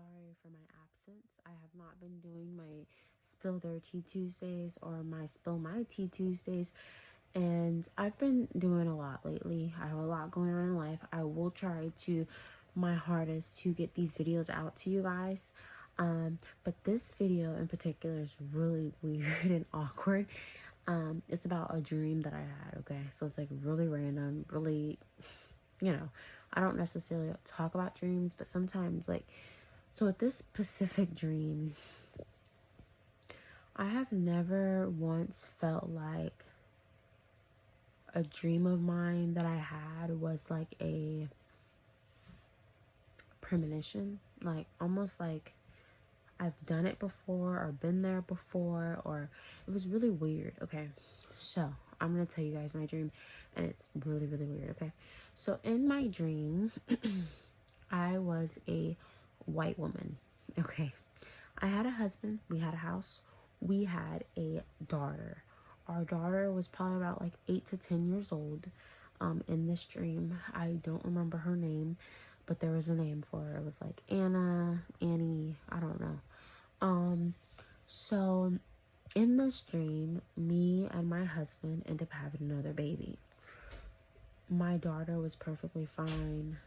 sorry for my absence. I have not been doing my Spill Their Tea Tuesdays or my Spill My Tea Tuesdays, and I've been doing a lot lately. I have a lot going on in life. I will try to my hardest to get these videos out to you guys. But this video in particular is really weird and awkward. It's about a dream that I had, okay? So it's like really random, really, I don't necessarily talk about dreams, but sometimes so with this specific dream, I have never once felt like a dream of mine that I had was like a premonition, like almost like I've done it before or been there before, or it was really weird. Okay, so I'm gonna tell you guys my dream, and it's really, really weird. Okay, so in my dream, I was a white woman. Okay, I had a husband, we had a house, we had a daughter. Our daughter was probably about like 8 to 10 years old. In this dream, I don't remember her name, but there was a name for her. It was like Anna, Annie, I don't know. So in this dream, me and my husband end up having another baby. My daughter was perfectly fine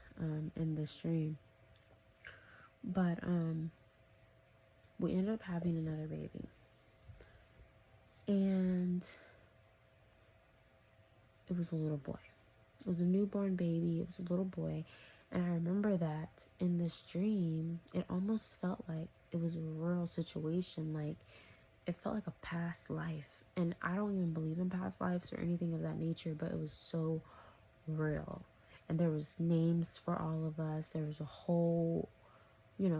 in this dream, but we ended up having another baby, and it was a little boy. It was a newborn baby. It was a little boy. And I remember that in this dream, it almost felt like it was a real situation. Like it felt like a past life. And I don't even believe in past lives or anything of that nature, but it was so real. And there was names for all of us. There was a whole,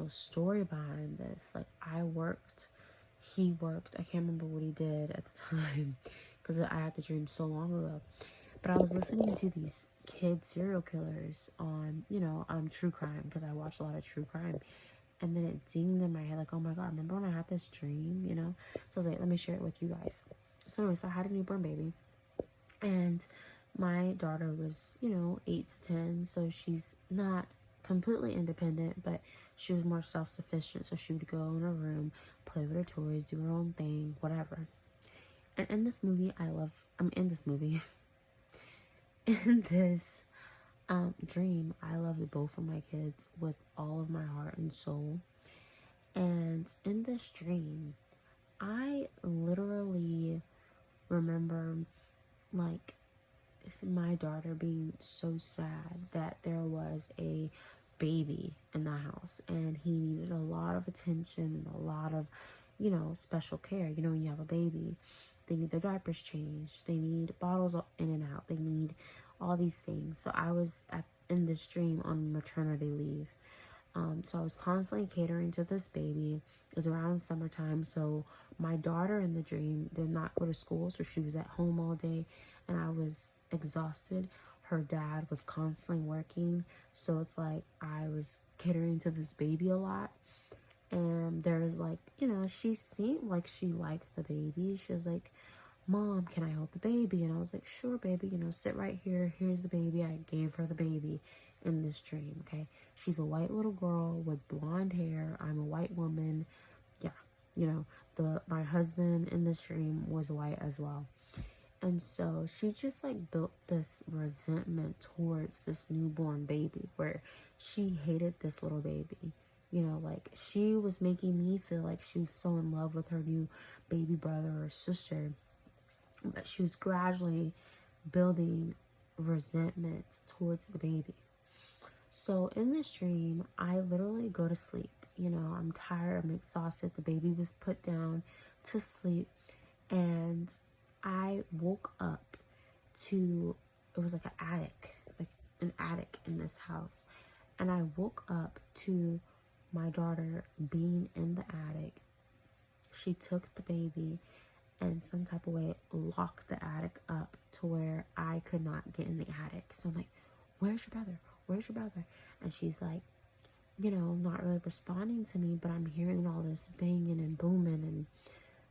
story behind this. Like I worked, he worked. I can't remember what he did at the time because I had the dream so long ago. But I was listening to these kid serial killers on, true crime, because I watch a lot of true crime. And then it dinged in my head, like, oh my God, remember when I had this dream, So I was like, let me share it with you guys. So anyway, so I had a newborn baby. And my daughter was, 8 to 10. So she's not completely independent, but she was more self-sufficient. So she would go in her room, play with her toys, do her own thing, whatever. And in this movie, I'm in this movie. In this dream, I loved both of my kids with all of my heart and soul. And in this dream, I literally remember like my daughter being so sad that there was a baby in the house and he needed a lot of attention and a lot of, special care. When you have a baby, they need their diapers changed, they need bottles in and out, they need all these things. So I was in this dream on maternity leave. So I was constantly catering to this baby. It was around summertime, so my daughter in the dream did not go to school, so she was at home all day, and I was exhausted. Her dad was constantly working, so it's like I was catering to this baby a lot. And there was like, she seemed like she liked the baby. She was like, Mom, can I hold the baby? And I was like, sure, baby, sit right here. Here's the baby. I gave her the baby in this dream, okay? She's a white little girl with blonde hair. I'm a white woman. Yeah, my husband in this dream was white as well. And so she just like built this resentment towards this newborn baby where she hated this little baby. Like she was making me feel like she was so in love with her new baby brother or sister, but she was gradually building resentment towards the baby. So in this dream, I literally go to sleep. I'm tired, I'm exhausted. The baby was put down to sleep, and I woke up to, it was like an attic in this house. And I woke up to my daughter being in the attic. She took the baby and some type of way locked the attic up to where I could not get in the attic. So I'm like, where's your brother? Where's your brother? And she's like, not really responding to me, but I'm hearing all this banging and booming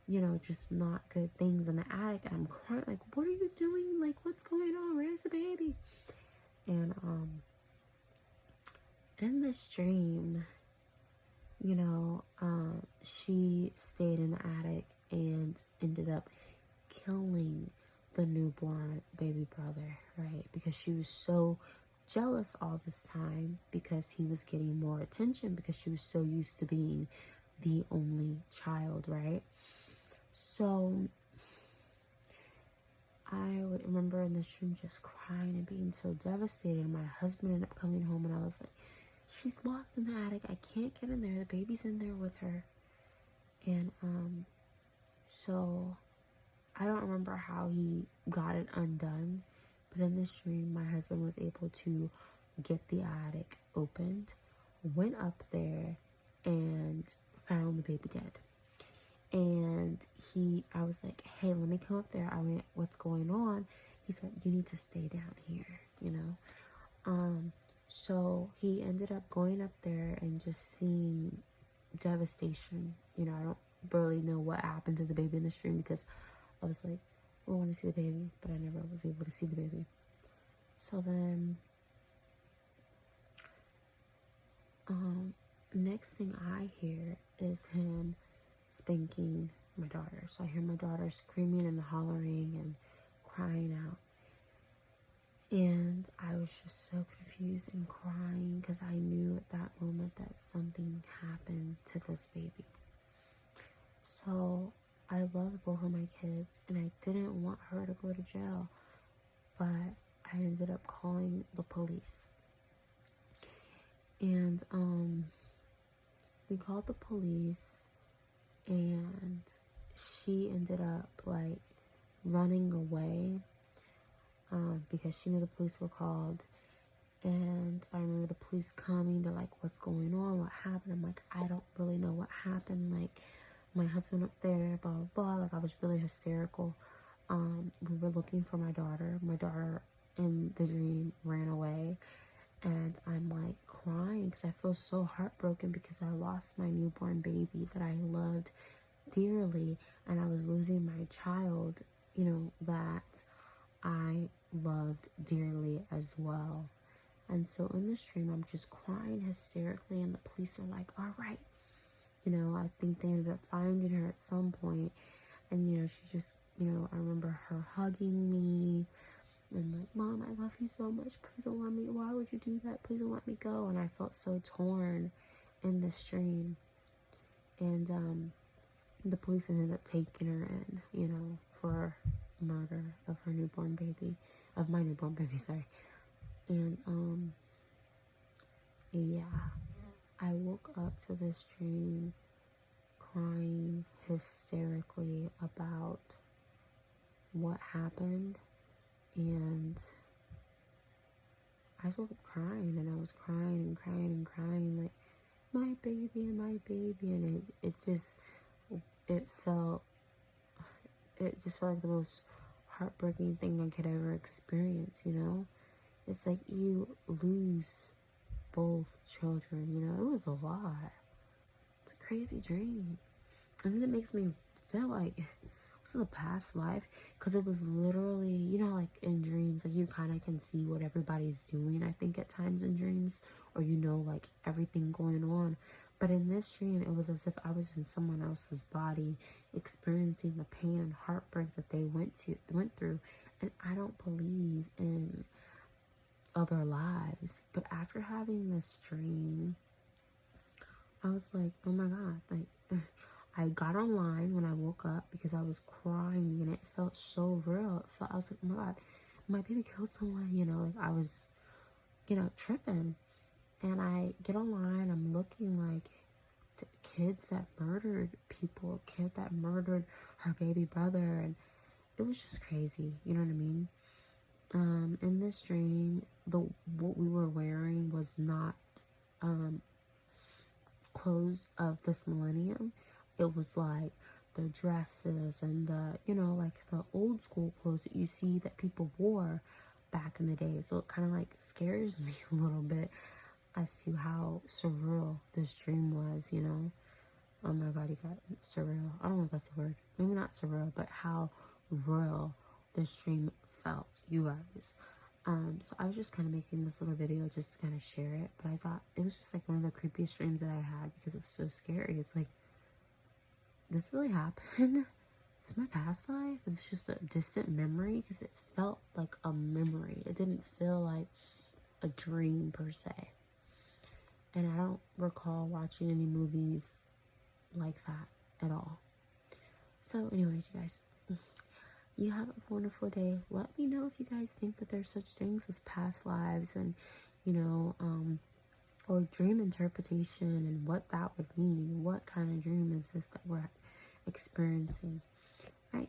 and, just not good things in the attic. And I'm crying, like, what are you doing? Like, what's going on? Where's the baby? And in this dream, she stayed in the attic and ended up killing the newborn baby brother, right? Because she was so jealous all this time because he was getting more attention because she was so used to being the only child, right? So I remember in this room just crying and being so devastated. My husband ended up coming home and I was like, she's locked in the attic. I can't get in there. The baby's in there with her. And so I don't remember how he got it undone, but in this dream, my husband was able to get the attic opened, went up there, and found the baby dead. And I was like, hey, let me come up there. I went, what's going on? He said, you need to stay down here. So he ended up going up there and just seeing devastation. I don't really know what happened to the baby in the stream because I was like, I want to see the baby, but I never was able to see the baby. So then, next thing I hear is him spanking my daughter. So I hear my daughter screaming and hollering and crying out. And I was just so confused and crying because I knew at that moment that something happened to this baby. So I love both of my kids and I didn't want her to go to jail, but I ended up calling the police. And we called the police and she ended up like running away because she knew the police were called. And I remember the police coming. They're like, what's going on? What happened? I'm like, I don't really know what happened. Like, my husband up there, blah, blah, blah. Like, I was really hysterical. We were looking for my daughter. My daughter in the dream ran away. And I'm like crying because I feel so heartbroken because I lost my newborn baby that I loved dearly. And I was losing my child, that I loved dearly as well. And so in the stream, I'm just crying hysterically, and the police are like, all right. I think they ended up finding her at some point. And, she just, I remember her hugging me and like, Mom, I love you so much. Please don't let me, why would you do that? Please don't let me go. And I felt so torn in the stream. And the police ended up taking her in, for murder of her newborn baby, of my newborn baby, sorry. And yeah, I woke up to this dream crying hysterically about what happened, and I just woke up crying, and I was crying and crying and crying like, my baby and my baby, and it just felt like the most heartbreaking thing I could ever experience. It's like you lose both children. It was a lot. It's a crazy dream. And then it makes me feel like this is a past life, because it was literally, like in dreams, like you kind of can see what everybody's doing, I think, at times in dreams, or like everything going on. But in this dream, it was as if I was in someone else's body, experiencing the pain and heartbreak that they went through. And I don't believe in other lives, but after having this dream, I was like, oh my God, like I got online when I woke up because I was crying and it felt so real. I was like, oh my God, my baby killed someone, like I was, tripping. And I get online, I'm looking like the kids that murdered people, a kid that murdered her baby brother, and it was just crazy, you know what I mean? In this dream, what we were wearing was not clothes of this millennium. It was like the dresses and the, like the old school clothes that you see that people wore back in the day. So it kind of like scares me a little bit as to how surreal this dream was. Oh my God, you got surreal. I don't know if that's a word. Maybe not surreal, but how real this dream felt, you guys. So I was just kind of making this little video just to kind of share it, but I thought it was just like one of the creepiest dreams that I had because it was so scary. It's like, this really happened? Is my past life? It's just a distant memory because it felt like a memory. It didn't feel like a dream per se. And I don't recall watching any movies like that at all. So anyways, you guys, you have a wonderful day. Let me know if you guys think that there's such things as past lives and, or dream interpretation and what that would mean. What kind of dream is this that we're experiencing? Right?